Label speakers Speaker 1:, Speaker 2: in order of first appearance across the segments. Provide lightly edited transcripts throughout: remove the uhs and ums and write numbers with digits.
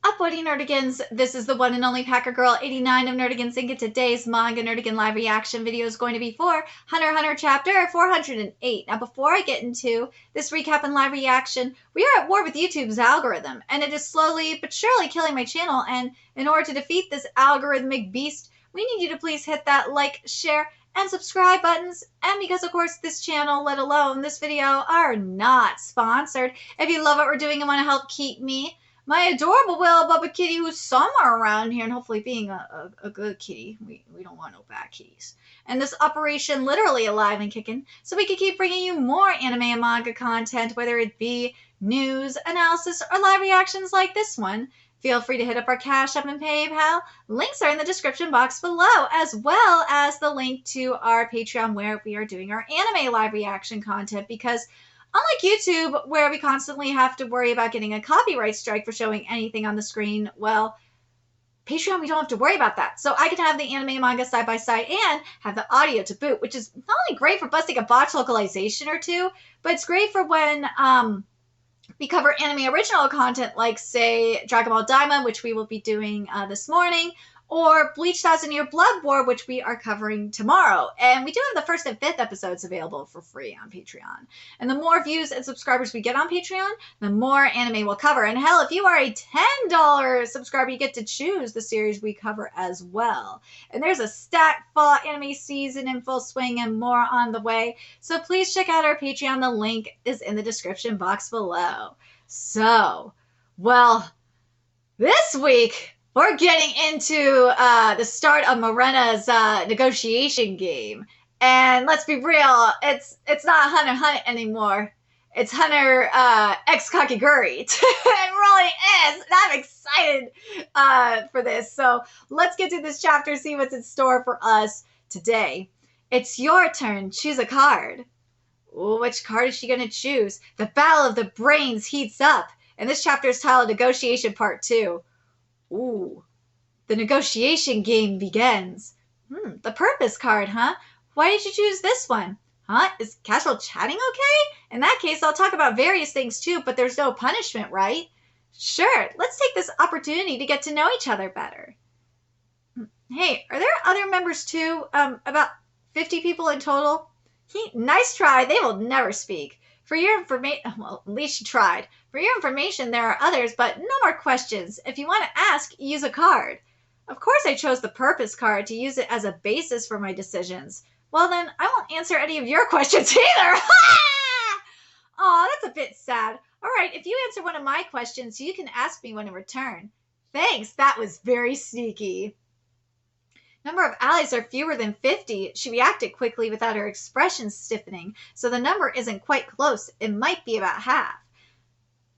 Speaker 1: Up, Woody Nerdigans? This is the one and only Packer Girl 89 of Nerdigans Inc. Today's Manga Nerdigan live reaction video is going to be for Hunter x Hunter chapter 408. Now, before I get into this recap and live reaction, we are at war with YouTube's algorithm, and it is slowly but surely killing my channel. And in order to defeat this algorithmic beast, we need you to please hit that like, share, and subscribe buttons. And because, of course, this channel, let alone this video, are not sponsored, if you love what we're doing and want to help keep me, my adorable Will Bubba kitty, who's somewhere around here, and hopefully being a good kitty. We don't want no bad kitties. And this operation literally alive and kicking, so we can keep bringing you more anime and manga content, whether it be news, analysis, or live reactions like this one. Feel free to hit up our Cash App and PayPal. Links are in the description box below, as well as the link to our Patreon where we are doing our anime live reaction content, because unlike YouTube, where we constantly have to worry about getting a copyright strike for showing anything on the screen, well, Patreon, we don't have to worry about that. So I can have the anime and manga side by side and have the audio to boot, which is not only great for busting a botch localization or two, but it's great for when we cover anime original content like, say, Dragon Ball Daima, which we will be doing this morning, or Bleach 1000-Year Blood War, which we are covering tomorrow. And we do have the 1st and 5th episodes available for free on Patreon. And the more views and subscribers we get on Patreon, the more anime we'll cover. And hell, if you are a $10 subscriber, you get to choose the series we cover as well. And there's a stacked fall anime season in full swing and more on the way. So please check out our Patreon. The link is in the description box below. So, well, this week we're getting into the start of Morena's negotiation game. And let's be real, it's not Hunter Hunt anymore. It's Hunter X Kakiguri. It really is. And I'm excited for this. So let's get to this chapter, see what's in store for us today. It's your turn. Choose a card. Ooh, which card is she going to choose? The Battle of the Brains heats up. And this chapter is titled Negotiation Part 2. Ooh, the negotiation game begins. The purpose card, huh? Why did you choose this one? Huh? Is casual chatting okay? In that case, I'll talk about various things too, but there's no punishment, right? Sure, let's take this opportunity to get to know each other better. Hey, are there other members too? About 50 people in total? Nice try, they will never speak. For your information, well, at least she tried. For your information, there are others, but no more questions. If you want to ask, use a card. Of course I chose the purpose card to use it as a basis for my decisions. Well then, I won't answer any of your questions either. Aw, that's a bit sad. Alright, if you answer one of my questions, you can ask me one in return. Thanks, that was very sneaky. Number of allies are fewer than 50. She reacted quickly without her expression stiffening, so the number isn't quite close. It might be about half.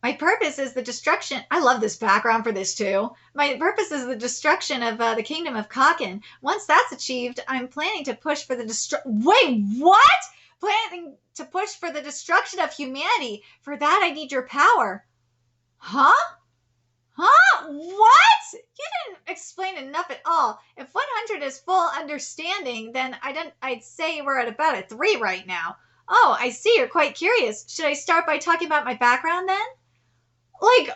Speaker 1: My purpose is the destruction. I love this background for this too. My purpose is the destruction of the kingdom of Kaken. Once that's achieved, I'm planning to push for the Wait, what? Planning to push for the destruction of humanity. For that, I need your power. Huh? Huh? What? You didn't explain enough at all. If 100 is full understanding, then I'd say we're at about a 3 right now. Oh, I see. You're quite curious. Should I start by talking about my background then? Like,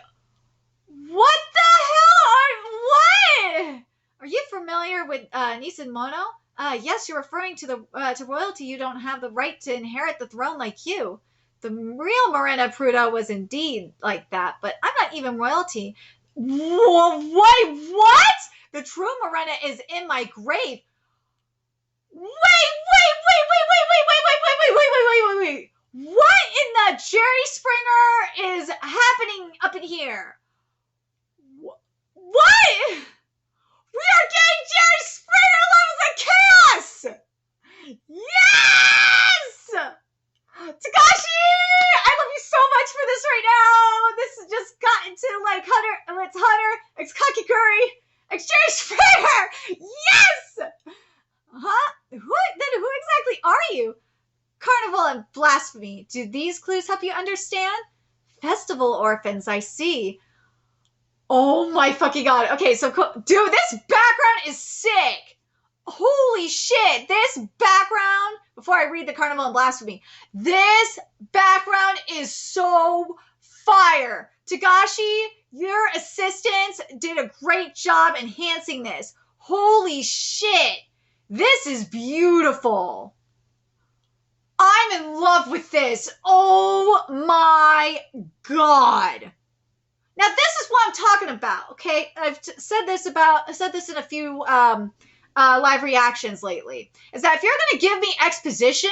Speaker 1: what the hell? What? Are you familiar with Nisan Mono? Yes, you're referring to to royalty. You don't have the right to inherit the throne like you. The real Morena Prudo was indeed like that, but I'm not even royalty. Whoa, what? The true Morena is in my grave. Wait. What in the Jerry Springer is happening up in here? What? We are getting Jerry Springer levels of chaos! Yes! Takashi! I love you so much for this right now! This has just gotten to like it's Hunter, it's Kakiguri, it's Jerry Springer! Yes! Huh? Who exactly are you? Carnival and blasphemy. Do these clues help you understand? Festival orphans, I see. Oh my fucking god. Okay, so cool. Dude, this background is sick. Holy shit. This background, before I read the Carnival and blasphemy, this background is so fire. Tagashi, your assistance did a great job enhancing this. Holy shit. This is beautiful. I'm in love with this. Oh my god. Now this is what I'm talking about, okay? I've said this in a few live reactions lately. Is that if you're going to give me exposition,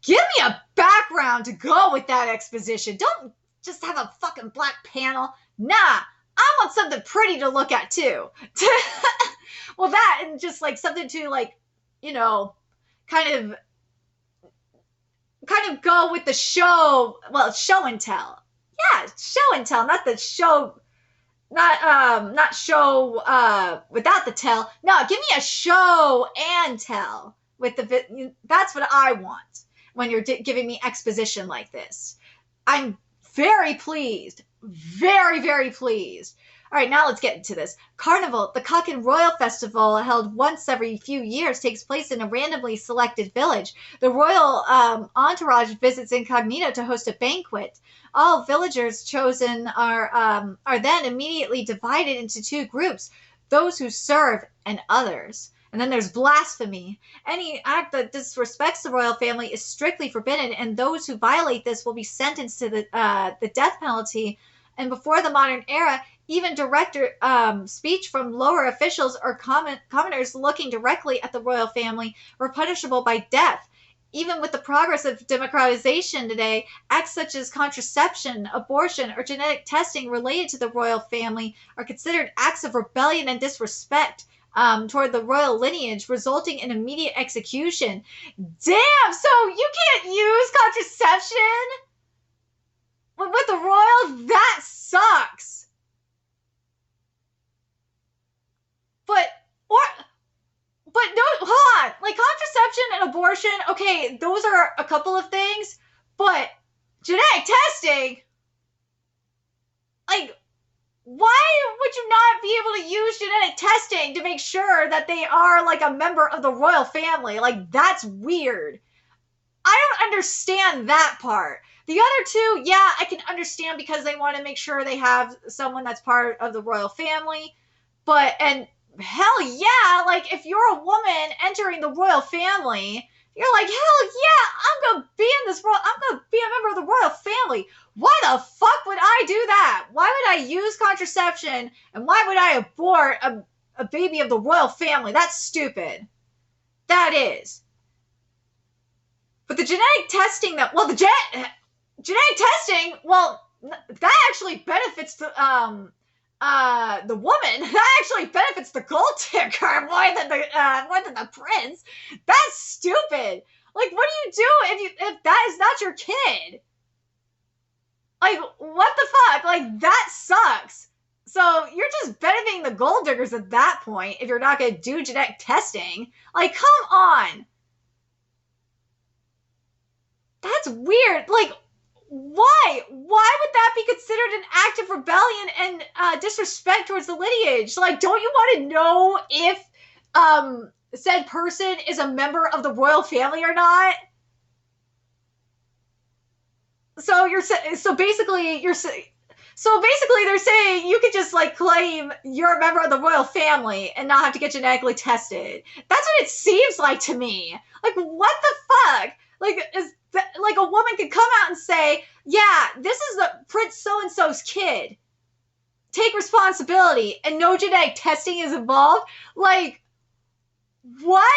Speaker 1: give me a background to go with that exposition. Don't just have a fucking black panel. Nah, I want something pretty to look at too. Well, that and just like something to like, you know, kind of go with the show. Well, show and tell. Yeah, show and tell, not the show. Not show without the tell. No, give me a show and tell with the. That's what I want when you're giving me exposition like this. I'm very pleased. Very, very pleased. All right, now let's get into this. Carnival, the Cock and Royal Festival, held once every few years, takes place in a randomly selected village. The royal entourage visits incognito to host a banquet. All villagers chosen are then immediately divided into two groups, those who serve and others. And then there's blasphemy. Any act that disrespects the royal family is strictly forbidden, and those who violate this will be sentenced to the death penalty. And before the modern era, even direct speech from lower officials or commoners looking directly at the royal family were punishable by death. Even with the progress of democratization today, acts such as contraception, abortion, or genetic testing related to the royal family are considered acts of rebellion and disrespect toward the royal lineage, resulting in immediate execution. Damn! So you can't use contraception with the royals? That sucks. But no, hold on. Like contraception and abortion, okay, those are a couple of things, but genetic testing, like, why would you not be able to use genetic testing to make sure that they are like a member of the royal family? Like, that's weird. I don't understand that part. The other two, yeah, I can understand because they want to make sure they have someone that's part of the royal family. But, and hell yeah, like if you're a woman entering the royal family, you're like, hell yeah, I'm gonna be a member of the royal family. Why the fuck would I do that? Why would I use contraception and why would I abort a baby of the royal family? That's stupid. That is. But the genetic testing that, well, the genetic testing, well, that actually benefits the woman. That actually benefits the gold digger more than the prince. That's stupid. Like, what do you do if that is not your kid? Like, what the fuck? Like, that sucks. So you're just benefiting the gold diggers at that point if you're not gonna do genetic testing. Like, come on. That's weird. Like, why? Why would that be considered an act of rebellion and disrespect towards the lineage? Like, don't you want to know if said person is a member of the royal family or not? So basically they're saying you could just like claim you're a member of the royal family and not have to get genetically tested. That's what it seems like to me. Like, what the fuck? Like, like a woman could come out and say, yeah, this is the Prince so-and-so's kid. Take responsibility, and no genetic testing is involved? Like, what?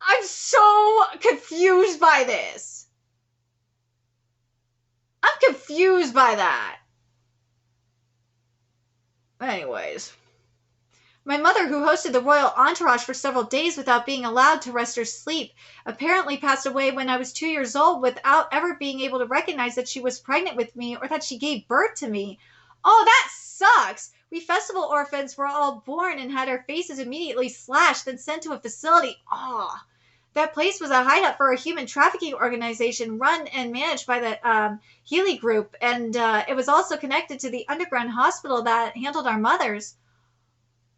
Speaker 1: I'm so confused by this. I'm confused by that. Anyways. My mother, who hosted the royal entourage for several days without being allowed to rest or sleep, apparently passed away when I was 2 years old without ever being able to recognize that she was pregnant with me or that she gave birth to me. Oh, that sucks. We festival orphans were all born and had our faces immediately slashed, then sent to a facility. Oh, that place was a hideout for a human trafficking organization run and managed by the Healy Group, and it was also connected to the underground hospital that handled our mothers.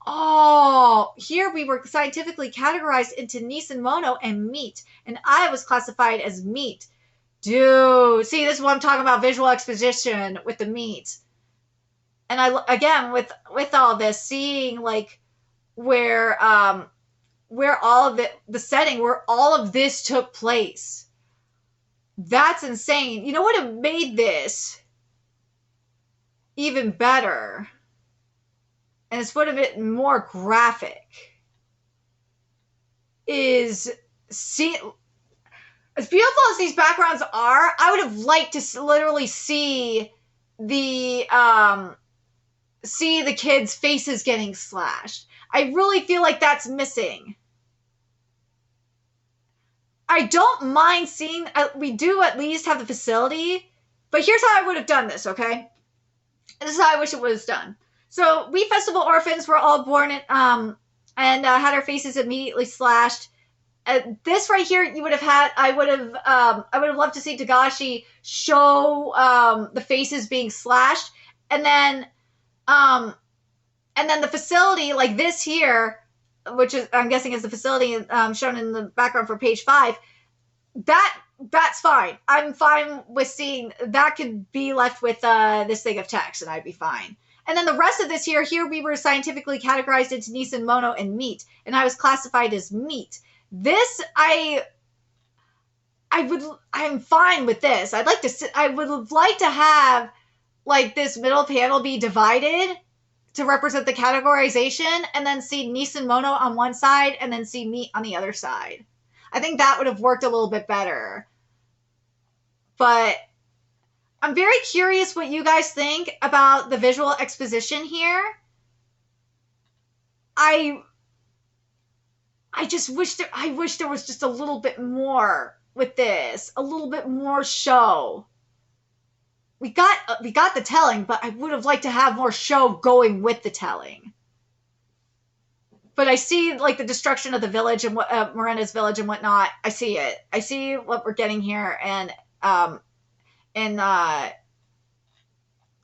Speaker 1: Oh, here we were scientifically categorized into Nissan Mono and meat, and I was classified as meat. Dude, see, this is what I'm talking about, visual exposition with the meat. And again, with all this, seeing like where all of the setting where all of this took place, that's insane. You know what have made this even better, and it's would have been more graphic, is see, as beautiful as these backgrounds are, I would have liked to literally see the kids' faces getting slashed. I really feel like that's missing. I don't mind seeing, we do at least have the facility, but here's how I would have done this, okay? This is how I wish it was done. So we festival orphans were all born in, and had our faces immediately slashed. This right here, you would have had. I would have loved to see Togashi show the faces being slashed, and then the facility like this here, which is I'm guessing is the facility shown in the background for page 5. That's fine. I'm fine with seeing that. Could be left with this thing of text, and I'd be fine. And then the rest of this here we were scientifically categorized into Nissen, Mono, and meat, and I was classified as meat. This I'm fine with this. I would like to have like this middle panel be divided to represent the categorization, and then see Nissen, Mono on one side, and then see meat on the other side. I think that would have worked a little bit better. But I'm very curious what you guys think about the visual exposition here. I just wish I wish there was just a little bit more with this, a little bit more show. We got the telling, but I would have liked to have more show going with the telling. But I see like the destruction of the village and what Morena's village and whatnot. I see it. I see what we're getting here, and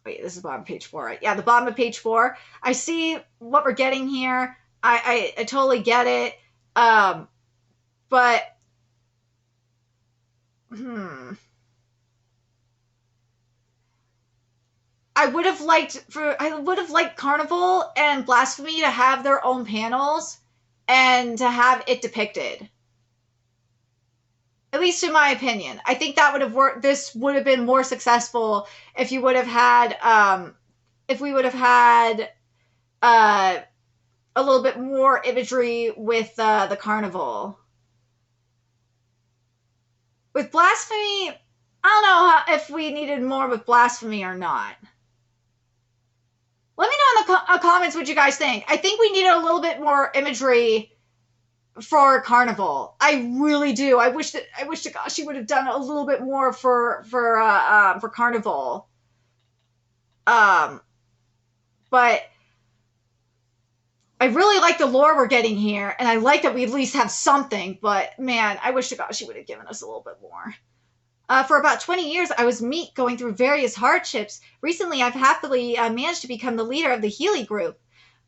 Speaker 1: wait, this is bottom of page 4, right? Yeah, the bottom of page 4. I see what we're getting here. I totally get it. But I would have liked Carnival and Blasphemy to have their own panels and to have it depicted. At least in my opinion. I think that would have worked. This would have been more successful if you would have had if we would have had a little bit more imagery with the Carnival. With Blasphemy, I don't know if we needed more with Blasphemy or not. Let me know in the comments what you guys think. I think we needed a little bit more imagery for Carnival. I really do. I wish Togashi would have done a little bit more for Carnival. But I really like the lore we're getting here, and I like that we at least have something. But man, I wish Togashi would have given us a little bit more. For about 20 years, I was meat, going through various hardships. Recently, I've happily managed to become the leader of the Healy group.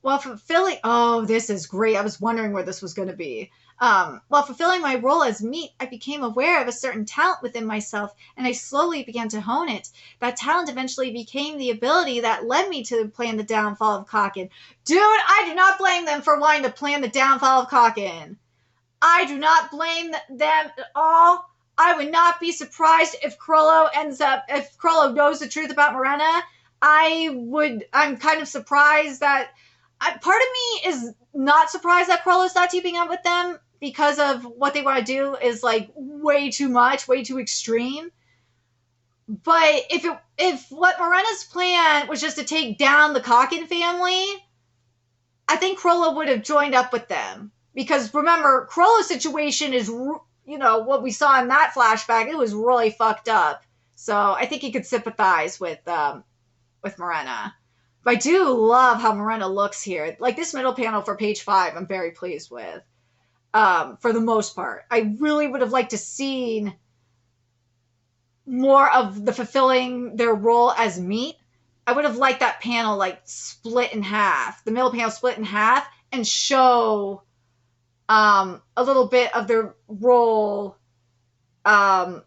Speaker 1: While fulfilling... Oh, this is great. I was wondering where this was going to be. While fulfilling my role as meat, I became aware of a certain talent within myself, and I slowly began to hone it. That talent eventually became the ability that led me to plan the downfall of Kaken. Dude, I do not blame them for wanting to plan the downfall of Kaken. I do not blame them at all. I would not be surprised if Crollo knows the truth about Morena. I'm kind of surprised that, part of me is not surprised that Crollo's not keeping up with them, because of what they want to do is like way too much, way too extreme. But if what Morena's plan was just to take down the Kaken family, I think Crollo would have joined up with them. Because remember, Crollo's situation is, what we saw in that flashback, it was really fucked up. So I think he could sympathize with Morena. But I do love how Morena looks here. Like this middle panel for page 5, I'm very pleased with. For the most part. I really would have liked to seen more of the fulfilling their role as meat. I would have liked that panel like split in half. The middle panel split in half and show a little bit of their role, or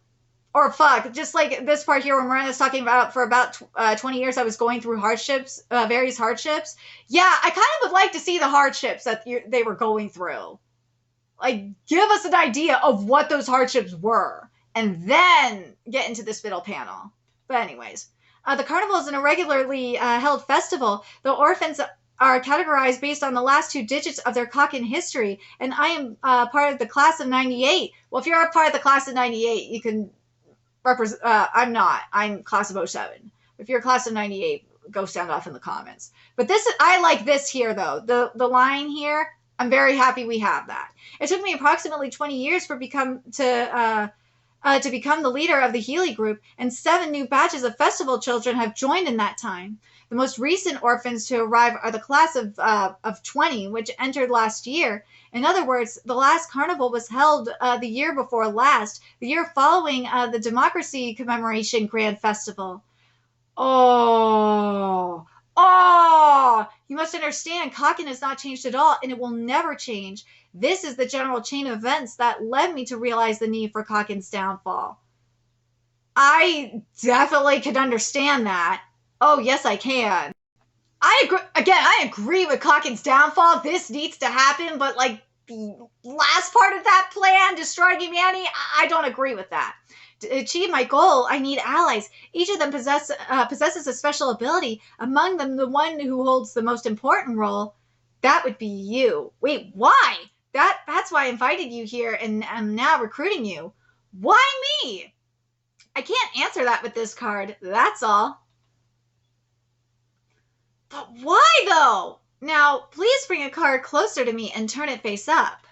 Speaker 1: or fuck, just like this part here where Miranda's talking about for about 20 years I was going through hardships, various hardships. Yeah, I kind of would like to see the hardships that they were going through. Like, give us an idea of what those hardships were, and then get into this middle panel. But anyways, the carnival is an irregularly held festival. The orphans are categorized based on the last 2 digits of their Kakin history, and I am part of the class of 98. Well, if you're a part of the class of 98, you can represent. I'm not. I'm class of 07. If you're class of 98, go sound off in the comments. But this, I like this here though. The line here, I'm very happy we have that. It took me approximately 20 years to become the leader of the Healy group, and 7 new batches of festival children have joined in that time. The most recent orphans to arrive are the class of 20, which entered last year. In other words, the last carnival was held the year before last, the year following the Democracy Commemoration Grand Festival. Oh, you must understand, Kakin has not changed at all, and it will never change. This is the general chain of events that led me to realize the need for Kakin's downfall. I definitely can understand that. Oh, yes, I can. I agree with Kakin's downfall. This needs to happen, but like the last part of that plan, destroying humanity, I don't agree with that. To achieve my goal, I need allies. Each of them possesses a special ability. Among them, the one who holds the most important role, that would be you. Wait, why? That's why I invited you here and am now recruiting you. Why me? I can't answer that with this card. That's all. But why though? Now, please bring a card closer to me and turn it face up.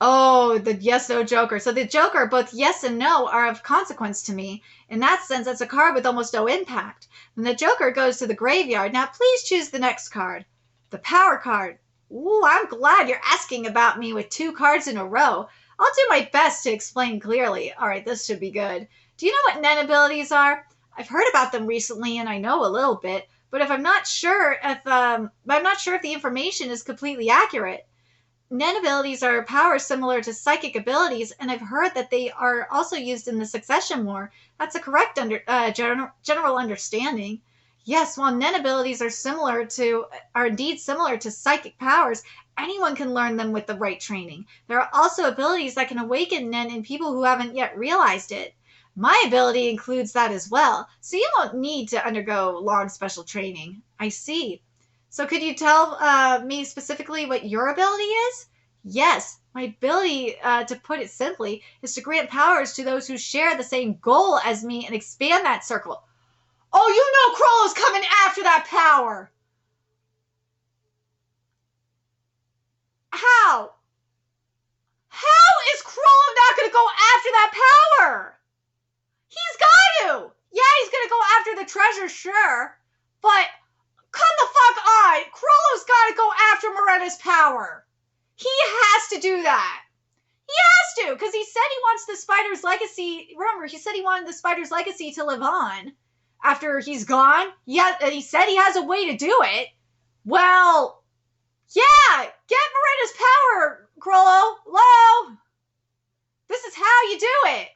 Speaker 1: Oh, the yes-no Joker. So the Joker, both yes and no, are of consequence to me. In that sense, it's a card with almost no impact. And the Joker goes to the graveyard. Now, please choose the next card. The Power card. Ooh, I'm glad you're asking about me with 2 cards in a row. I'll do my best to explain clearly. All right, this should be good. Do you know what Nen abilities are? I've heard about them recently, and I know a little bit. But I'm not sure if the information is completely accurate. Nen abilities are powers similar to psychic abilities, and I've heard that they are also used in the Succession War. That's a correct general understanding. Yes, while Nen abilities are indeed similar to psychic powers, anyone can learn them with the right training. There are also abilities that can awaken Nen in people who haven't yet realized it. My ability includes that as well, so you won't need to undergo long special training. I see. So could you tell me specifically what your ability is? Yes, my ability, to put it simply, is to grant powers to those who share the same goal as me and expand that circle. Oh, you know Crollo's coming after that power! How? How is Crollo not going to go after that power? He's got to! Yeah, he's going to go after the treasure, sure, but come the fuck on! Crollo's got to go after Moretta's power. He has to do that. He has to, because he said he wants the Spider's legacy. Remember, he said he wanted the Spider's legacy to live on after he's gone. He said he has a way to do it. Well, yeah, get Moretta's power, Crollo. Hello? This is how you do it.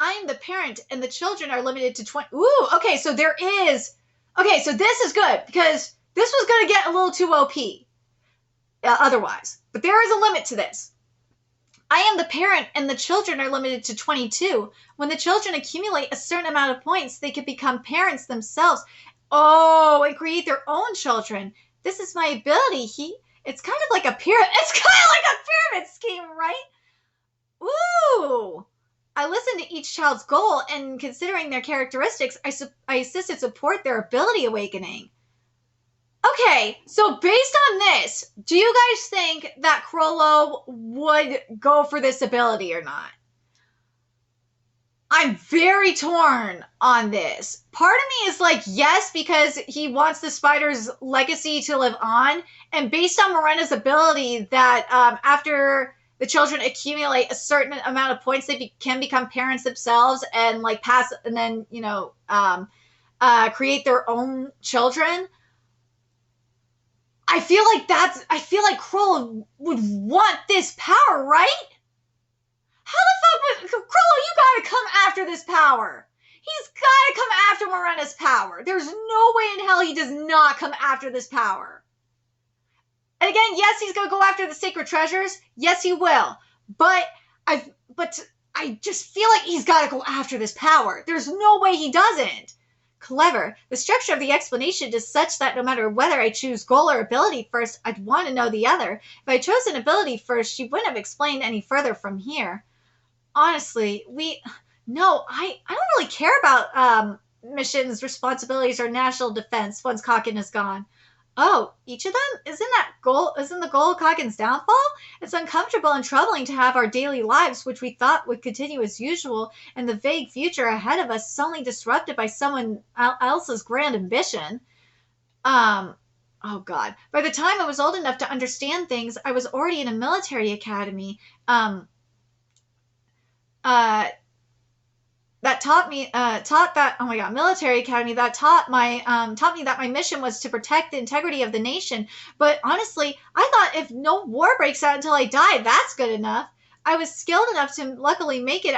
Speaker 1: I am the parent, and the children are limited to 20. Ooh, okay, so there is. Okay, so this is good, because this was going to get a little too OP otherwise. But there is a limit to this. I am the parent, and the children are limited to 22. When the children accumulate a certain amount of points, they can become parents themselves. Oh, and create their own children. This is my ability. It's kind of like a pyramid. It's kind of like a pyramid scheme, right? Ooh. I listen to each child's goal, and considering their characteristics, I assist and support their ability awakening. Okay, so based on this, do you guys think that Crollo would go for this ability or not? I'm very torn on this. Part of me is like, yes, because he wants the Spider's legacy to live on, and based on Moretta's ability that after the children accumulate a certain amount of points, they can become parents themselves and like pass, and then, create their own children. I feel like Crollo would want this power, right? How the fuck would... Krollo, you gotta come after this power. He's gotta come after Morena's power. There's no way in hell he does not come after this power. And again, yes, he's gonna go after the sacred treasures. Yes, he will. But I just feel like he's gotta go after this power. There's no way he doesn't. Clever. The structure of the explanation is such that no matter whether I choose goal or ability first, I'd want to know the other. If I chose an ability first, she wouldn't have explained any further from here. Honestly, I don't really care about missions, responsibilities, or national defense once Kakin is gone. Oh, each of them? Isn't the goal Kakin's downfall? It's uncomfortable and troubling to have our daily lives, which we thought would continue as usual, and the vague future ahead of us suddenly disrupted by someone else's grand ambition. Oh God. By the time I was old enough to understand things, I was already in a military academy. That taught me military academy that taught me that my mission was to protect the integrity of the nation. But honestly, I thought if no war breaks out until I die, that's good enough. I was skilled enough to luckily make it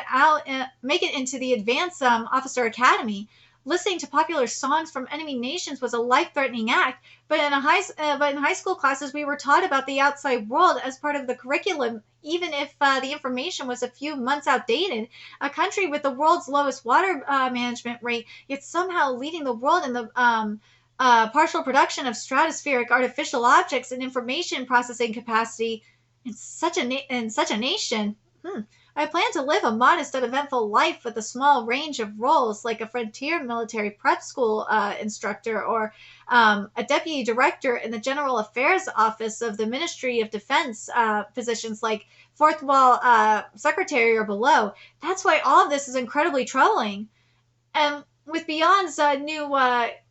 Speaker 1: into the advanced officer academy. Listening to popular songs from enemy nations was a life-threatening act, but in high school classes we were taught about the outside world as part of the curriculum, even if the information was a few months outdated. A country with the world's lowest water management rate, yet somehow leading the world in the partial production of stratospheric artificial objects and information processing capacity in such a nation. I plan to live a modest, uneventful life with a small range of roles, like a frontier military prep school instructor or a deputy director in the General Affairs Office of the Ministry of Defense, positions like fourth wall secretary or below. That's why all of this is incredibly troubling. And with Beyond's new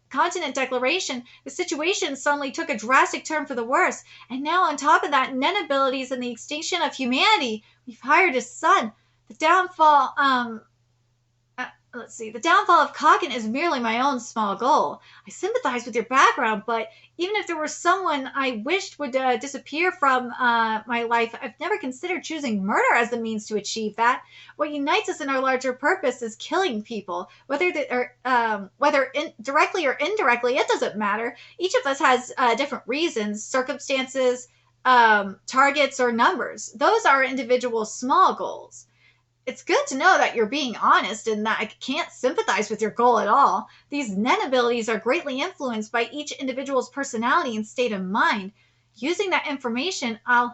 Speaker 1: continent declaration, the situation suddenly took a drastic turn for the worse. And now on top of that, Nen abilities and the extinction of humanity, we've hired his son. The downfall of Kakin is merely my own small goal. I sympathize with your background, but even if there were someone I wished would disappear from my life, I've never considered choosing murder as the means to achieve that. What unites us in our larger purpose is killing people, whether directly or indirectly. It doesn't matter. Each of us has different reasons, circumstances, targets, or numbers. Those are individual small goals. It's good to know that you're being honest and that I can't sympathize with your goal at all. These Nen abilities are greatly influenced by each individual's personality and state of mind. Using that information, I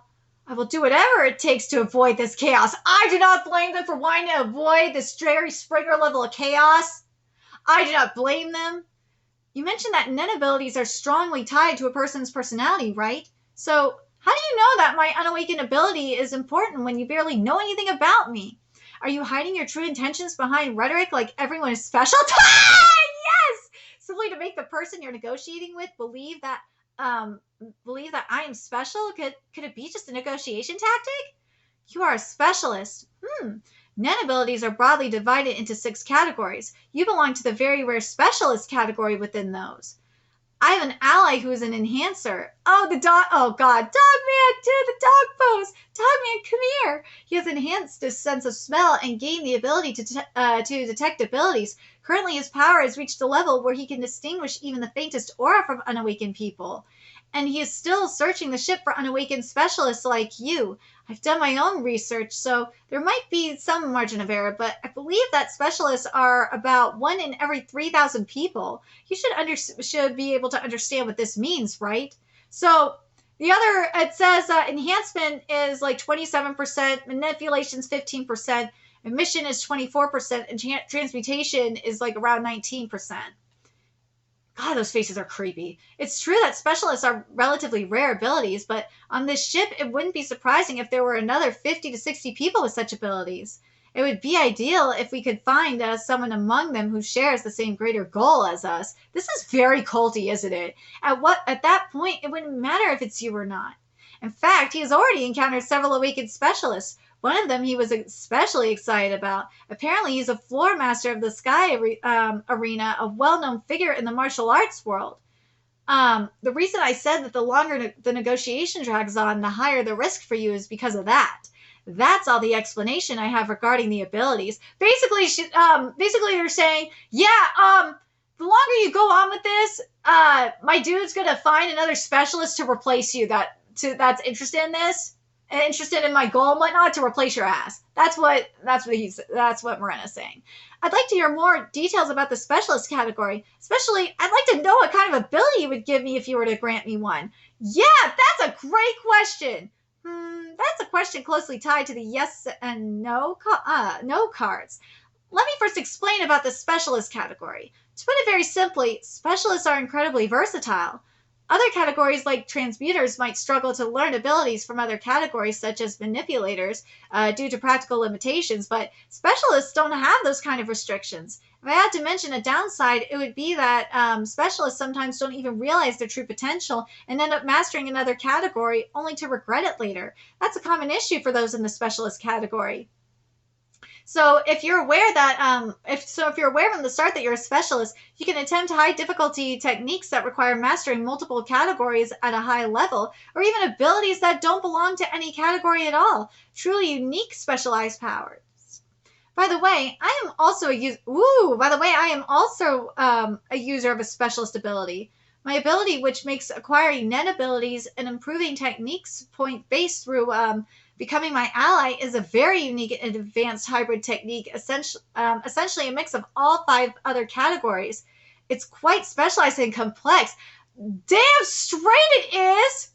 Speaker 1: will do whatever it takes to avoid this chaos. I do not blame them for wanting to avoid this Jerry Springer level of chaos. I do not blame them. You mentioned that Nen abilities are strongly tied to a person's personality, right? So, how do you know that my unawakened ability is important when you barely know anything about me? Are you hiding your true intentions behind rhetoric like everyone is special? Yes! Simply to make the person you're negotiating with believe that I am special? Could it be just a negotiation tactic? You are a specialist. Nen abilities are broadly divided into 6 categories. You belong to the very rare specialist category within those. I have an ally who is an enhancer. Oh, the dog. Oh, God. Dogman, do the dog pose. Dogman, come here. He has enhanced his sense of smell and gained the ability to detect abilities. Currently, his power has reached a level where he can distinguish even the faintest aura from unawakened people. And he is still searching the ship for unawakened specialists like you. I've done my own research, so there might be some margin of error, but I believe that specialists are about 1 in every 3,000 people. You should be able to understand what this means, right? So it says enhancement is like 27%, manipulation's 15%, emission is 24%, and transmutation is like around 19%. God, those faces are creepy. It's true that specialists are relatively rare abilities, but on this ship, it wouldn't be surprising if there were another 50 to 60 people with such abilities. It would be ideal if we could find someone among them who shares the same greater goal as us. This is very culty, isn't it? At that point, it wouldn't matter if it's you or not. In fact, he has already encountered several awakened specialists. One of them he was especially excited about. Apparently, he's a floor master of the Sky Arena, a well-known figure in the martial arts world. The reason I said that the longer the negotiation drags on, the higher the risk for you is because of that. That's all the explanation I have regarding the abilities. Basically, they're saying, yeah, the longer you go on with this, my dude's gonna find another specialist to replace you that's interested in this and interested in my goal and whatnot to replace your ass. That's what Morena's saying. I'd like to hear more details about the specialist category. Especially, I'd like to know what kind of ability you would give me if you were to grant me one. Yeah, that's a great question. That's a question closely tied to the yes and no cards. Let me first explain about the specialist category. To put it very simply, specialists are incredibly versatile. Other categories like transmuters might struggle to learn abilities from other categories such as manipulators due to practical limitations, but specialists don't have those kind of restrictions. If I had to mention a downside, it would be that specialists sometimes don't even realize their true potential and end up mastering another category only to regret it later. That's a common issue for those in the specialist category. So if you're aware that if you're aware from the start that you're a specialist, you can attempt high difficulty techniques that require mastering multiple categories at a high level, or even abilities that don't belong to any category at all. Truly unique specialized powers. By the way, I am also a user of a specialist ability. My ability, which makes acquiring net abilities and improving techniques point-based through becoming my ally, is a very unique and advanced hybrid technique, essentially a mix of all 5 other categories. It's quite specialized and complex. Damn straight it is!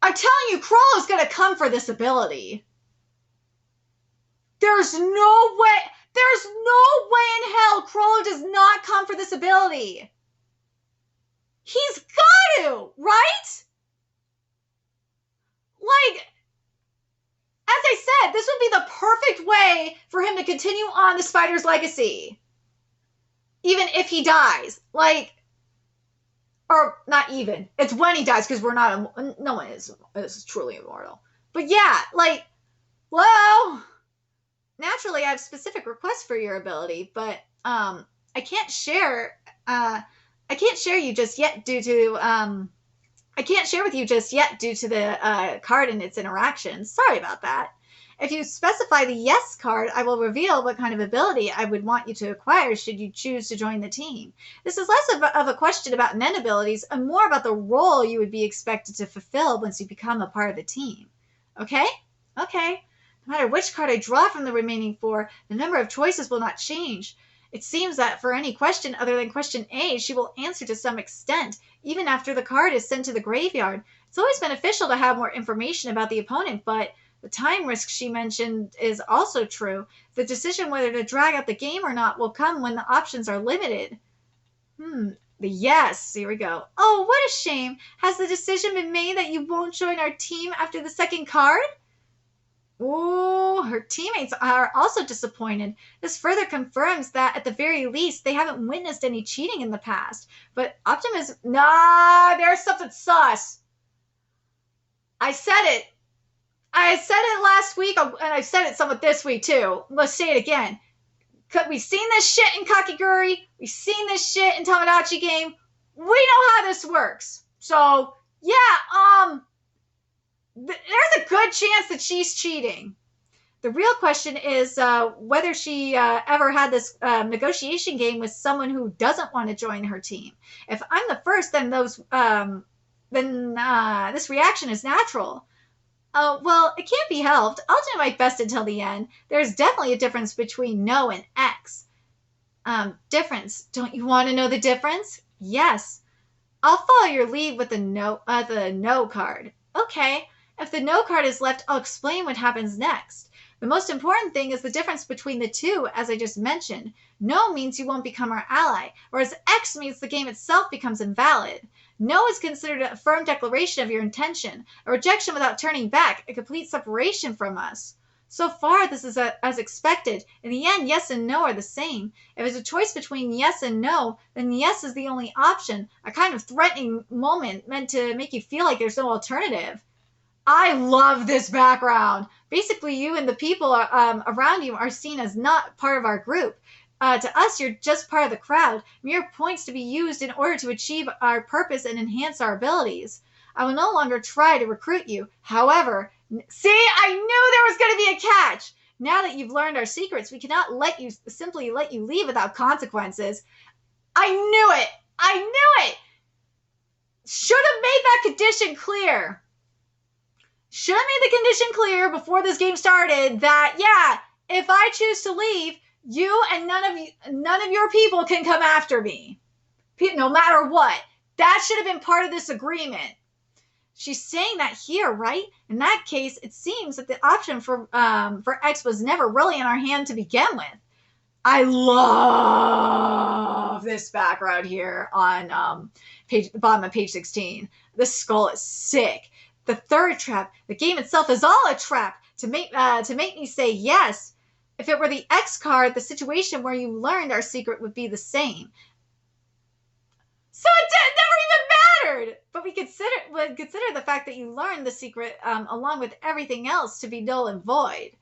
Speaker 1: I'm telling you, Crawl is going to come for this ability. There's no way in hell Crawler does not come for this ability. He's got to, right? Like, as I said, this would be the perfect way for him to continue on the Spider's legacy. Even if he dies. Like, or not even. It's when he dies, because no one is truly immortal. But yeah, like, well, naturally I have specific requests for your ability, but I can't share you just yet due to I can't share with you just yet due to the card and its interactions. Sorry about that. If you specify the yes card, I will reveal what kind of ability I would want you to acquire should you choose to join the team. This is less of a question about net abilities and more about the role you would be expected to fulfill once you become a part of the team. Okay? Okay. No matter which card I draw from the remaining 4, the number of choices will not change. It seems that for any question other than question A, she will answer to some extent, even after the card is sent to the graveyard. It's always beneficial to have more information about the opponent, but the time risk she mentioned is also true. The decision whether to drag out the game or not will come when the options are limited. The yes. Here we go. Oh, what a shame. Has the decision been made that you won't join our team after the second card? Ooh, her teammates are also disappointed. This further confirms that, at the very least, they haven't witnessed any cheating in the past. But optimism... Nah, there's something sus. I said it. I said it last week, and I've said it somewhat this week, too. Let's say it again. We've seen this shit in Kakiguri. We've seen this shit in Tomodachi Game. We know how this works. So, yeah, there's a good chance that she's cheating. The real question is whether she ever had this negotiation game with someone who doesn't want to join her team. If I'm the first, then this reaction is natural. Well, it can't be helped. I'll do my best until the end. There's definitely a difference between no and X. Difference. Don't you want to know the difference? Yes. I'll follow your lead with the no card. Okay. If the no card is left, I'll explain what happens next. The most important thing is the difference between the two, as I just mentioned. No means you won't become our ally, whereas X means the game itself becomes invalid. No is considered a firm declaration of your intention, a rejection without turning back, a complete separation from us. So far, this is as expected. In the end, yes and no are the same. If it's a choice between yes and no, then yes is the only option, a kind of threatening moment meant to make you feel like there's no alternative. I love this background. Basically, you and the people around you are seen as not part of our group. To us, you're just part of the crowd, mere points to be used in order to achieve our purpose and enhance our abilities. I will no longer try to recruit you. However, See, I knew there was going to be a catch. Now that you've learned our secrets, we cannot simply let you leave without consequences. I knew it. I knew it. Should have made that condition clear. Should have made the condition clear before this game started that, yeah, if I choose to leave, you and none of your people can come after me. No matter what. That should have been part of this agreement. She's saying that here, right? In that case, it seems that the option for X was never really in our hand to begin with. I love this background here on the bottom of page 16. The skull is sick. The third trap, the game itself is all a trap to make me say yes. If it were the X card, the situation where you learned our secret would be the same. So it never even mattered. But we would consider the fact that you learned the secret along with everything else to be null and void.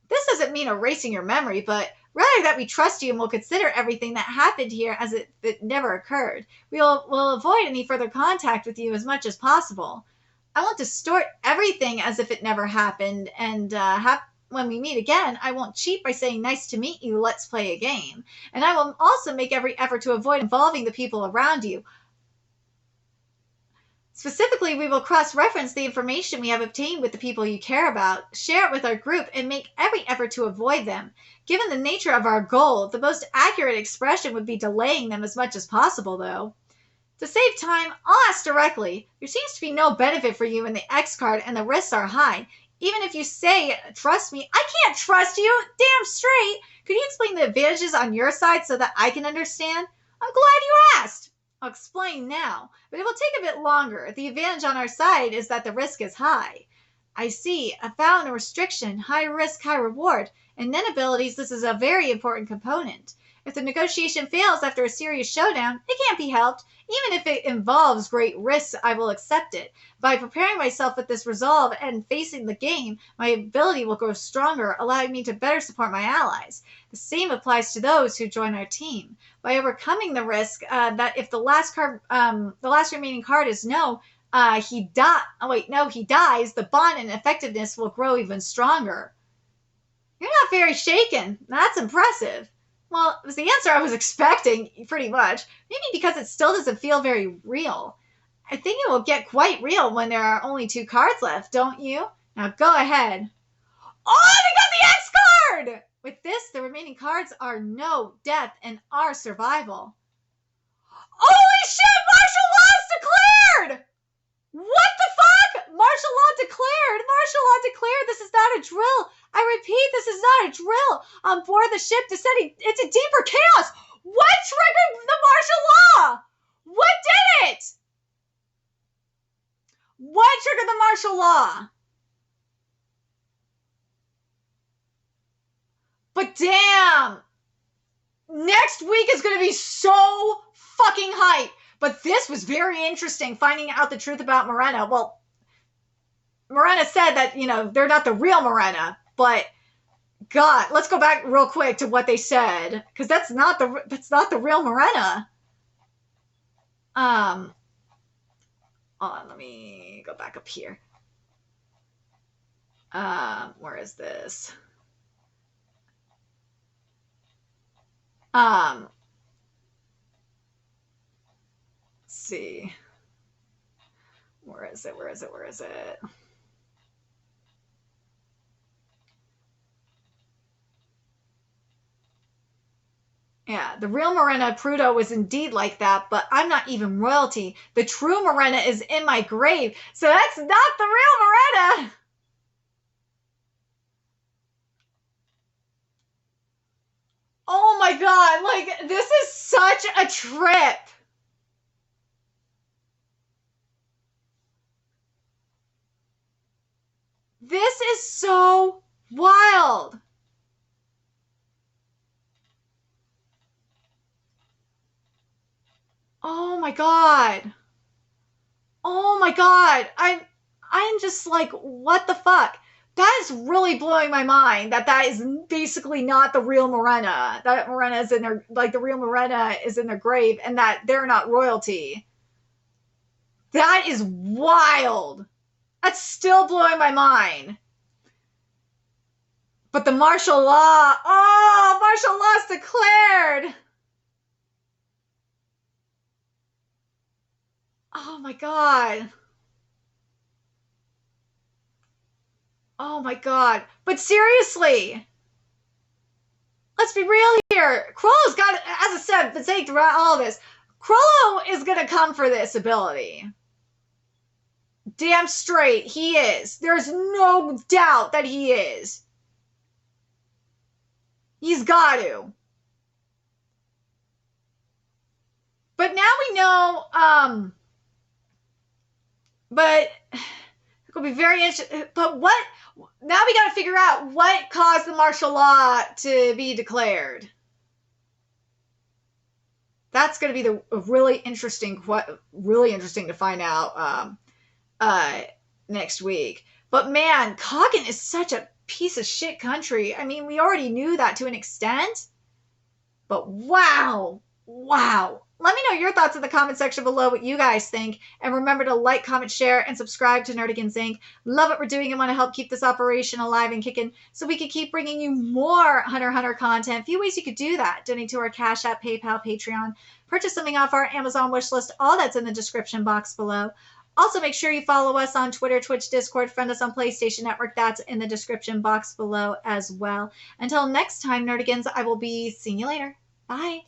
Speaker 1: This doesn't mean erasing your memory, but rather that we trust you and will consider everything that happened here as if it never occurred. We'll avoid any further contact with you as much as possible. I want to distort everything as if it never happened, and when we meet again, I won't cheat by saying, nice to meet you, let's play a game. And I will also make every effort to avoid involving the people around you. Specifically, we will cross-reference the information we have obtained with the people you care about, share it with our group, and make every effort to avoid them. Given the nature of our goal, the most accurate expression would be delaying them as much as possible, though. To save time, I'll ask directly. There seems to be no benefit for you in the X card, and the risks are high. Even if you say, trust me, I can't trust you, damn straight. Could you explain the advantages on your side so that I can understand? I'm glad you asked. I'll explain now, but it will take a bit longer. The advantage on our side is that the risk is high. I see. I found a restriction, high risk, high reward. In Nen abilities, this is a very important component. If the negotiation fails after a serious showdown, it can't be helped. Even if it involves great risks, I will accept it. By preparing myself with this resolve and facing the game, my ability will grow stronger, allowing me to better support my allies. The same applies to those who join our team. By overcoming the risk that if the last remaining card is he dies, the bond and effectiveness will grow even stronger. You're not very shaken. That's impressive. Well, it was the answer I was expecting, pretty much. Maybe because it still doesn't feel very real. I think it will get quite real when there are only 2 cards left, don't you? Now go ahead. Oh, they got the X card! With this, the remaining cards are no, death, and our survival. Holy shit! Martial law is declared! What the fuck? Martial law declared! Martial law declared! This is not a drill! I repeat, this is not a drill! On board the ship descending into deeper chaos! What triggered the martial law? What did it? What triggered the martial law? But damn! Next week is going to be so fucking hype! But this was very interesting, finding out the truth about Morena. Well, Morena said that, they're not the real Morena, but God, let's go back real quick to what they said, because that's not the real Morena. Hold on, let me go back up here. Where is this? Let's see. Where is it? Yeah, the real Morena Prudo was indeed like that, but I'm not even royalty. The true Morena is in my grave, so that's not the real Morena! Oh my god, this is such a trip! This is so wild! Oh my god. Oh my god. I'm just like, what the fuck? That is really blowing my mind that is basically not the real Morena. That Morena is in their, the real Morena is in their grave and that they're not royalty. That is wild. That's still blowing my mind. But the martial law, oh, martial law is declared. Oh my God. Oh my God. But seriously, let's be real here. Chrollo's got, as I said, been saying throughout all this, Chrollo is going to come for this ability. Damn straight, he is. There's no doubt that he is. He's got to. But now we know, but it'll be very interesting. But what, now we got to figure out what caused the martial law to be declared. That's going to be the really interesting to find out next week. But man, Coggan is such a piece of shit country. I mean, we already knew that to an extent, but wow. Let me know your thoughts in the comment section below, what you guys think. And remember to like, comment, share, and subscribe to Nerdigans Inc. Love what we're doing and want to help keep this operation alive and kicking so we can keep bringing you more Hunter x Hunter content. A few ways you could do that. Donate to our Cash App, PayPal, Patreon. Purchase something off our Amazon wish list. All that's in the description box below. Also, make sure you follow us on Twitter, Twitch, Discord, friend us on PlayStation Network. That's in the description box below as well. Until next time, Nerdigans, I will be seeing you later. Bye.